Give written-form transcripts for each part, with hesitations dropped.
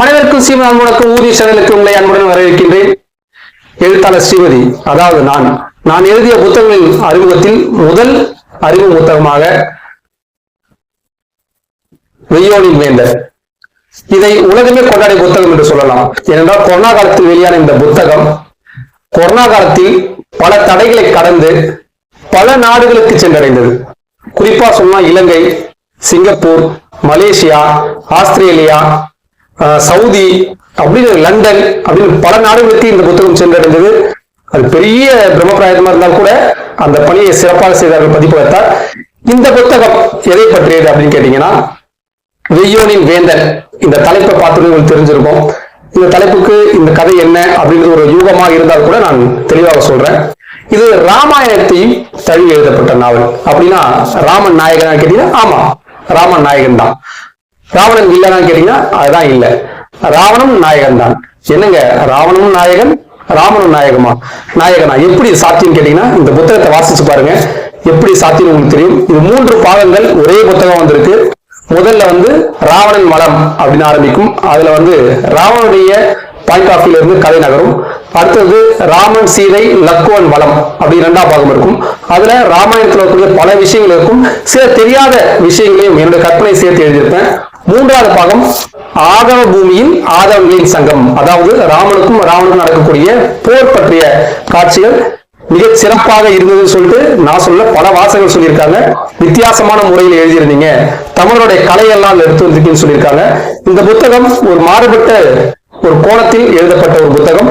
அனைவருக்கும் ஸ்ரீமதி அன்புடன் ஊதிய சேனலுக்கு உங்களை அன்புடன் வரவேற்கின்றேன். எழுத்தாளர் ஸ்ரீமதி, அதாவது நான் எழுதிய புத்தகங்களின் அறிமுகத்தில் முதல் அறிமுக புத்தகமாக வெய்யோனின் வேந்தர். இதை உலகமே கொண்டாடிய புத்தகம் என்று சொல்லலாம். ஏனென்றால் கொரோனா காலத்தில் வெளியான இந்த புத்தகம் கொரோனா காலத்தில் பல தடைகளை கடந்து பல நாடுகளுக்கு சென்றடைந்தது. குறிப்பா சொன்னா இலங்கை, சிங்கப்பூர், மலேசியா, ஆஸ்திரேலியா, சவுதி, அப்படின்னு லண்டன் அப்படின்னு பல நாடுகளுக்கு இந்த புத்தகம் சென்றடைந்தது. அது பெரிய பிரம்மபிராயமா இருந்தால் கூட அந்த பணியை சிறப்பாக செய்தார்கள் பதிப்பகத்தார். இந்த புத்தகம் எதை பற்றியது அப்படின்னு கேட்டீங்கன்னா, வெய்யோனின் வேந்தன். இந்த தலைப்பை பார்த்து உங்களுக்கு தெரிஞ்சிருக்கும். இந்த தலைப்புக்கு இந்த கதை என்ன அப்படின்றது ஒரு யூகமாக இருந்தால் கூட நான் தெளிவாக சொல்றேன். இது ராமாயணத்தையும் தழுவி எழுதப்பட்ட நாவல். அப்படின்னா ராமன் நாயகனா கேட்டீங்கன்னா, ஆமா, ராமன் நாயகன் தான். ராவணன் இல்லைன்னு கேட்டீங்கன்னா அதுதான் இல்ல, ராவணன் நாயகன் தான். என்னங்க, ராவணனும் நாயகன், ராமனும் நாயகனா எப்படி சாத்தியம் கேட்டீங்கன்னா, இந்த புத்தகத்தை வாசிச்சு பாருங்க, எப்படி சாத்தியம் உங்களுக்கு தெரியும். இது 3 பாகங்கள் ஒரே புத்தகம் வந்திருக்கு. முதல்ல ராவணன் மலம் அப்படின்னு ஆரம்பிக்கும். அதுல ராவனுடைய பாயிண்ட் ஆஃப் வியூல இருந்து கதை நகரும். அடுத்தது ராமன் சீதை லக்குவன் வளம் அப்படி 2ஆம் பாகம் இருக்கும். அதுல ராமாயணத்தில் இருக்கக்கூடிய பல விஷயங்கள் இருக்கும், சில தெரியாத விஷயங்களையும் என்னுடைய கற்பனை சேர்த்து எழுதியிருப்பேன். 3வது பாகம் ஆதவ பூமியில் ஆதவங்களின் சங்கம், அதாவது ராவணுக்கும் நடக்கக்கூடிய போர் பற்றிய காட்சிகள் மிக சிறப்பாக இருந்ததுன்னு சொல்லிட்டு நான் சொல்ல பல வாசகங்கள் சொல்லியிருக்காங்க. வித்தியாசமான முறையில் எழுதியிருந்தீங்க, தமிழருடைய கலையெல்லாம் எடுத்து வந்திருக்கீங்கன்னு சொல்லியிருக்காங்க. இந்த புத்தகம் ஒரு மாறுபட்ட ஒரு கோணத்தில் எழுதப்பட்ட ஒரு புத்தகம்.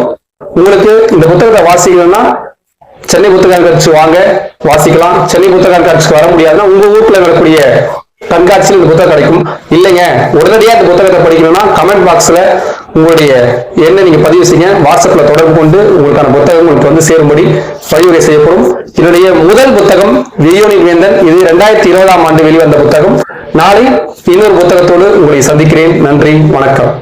உங்களுக்கு இந்த புத்தகத்தை வாசிக்கணும்னா சென்னை புத்தக கண்காட்சி வாங்க, வாசிக்கலாம். சென்னை புத்தக கண்காட்சிக்கு வர முடியாதுன்னா உங்க ஊர்ல வரக்கூடிய கண்காட்சியில் இந்த புத்தகம் கிடைக்கும். இல்லைங்க, உடனடியாக இந்த புத்தகத்தை படிக்கணும்னா கமெண்ட் பாக்ஸ்ல உங்களுடைய எண்ணை நீங்க பதிவு செய்யுங்க. வாட்ஸ்அப்ல தொடர்பு கொண்டு உங்களுக்கான புத்தகம் உங்களுக்கு சேரும்படி வழிமுறை செய்யப்படும். என்னுடைய முதல் புத்தகம் வெய்யோனின் வேந்தன். இது 2020ஆம் ஆண்டு வெளிவந்த புத்தகம். நாளை இன்னொரு புத்தகத்தோடு உங்களை சந்திக்கிறேன். நன்றி, வணக்கம்.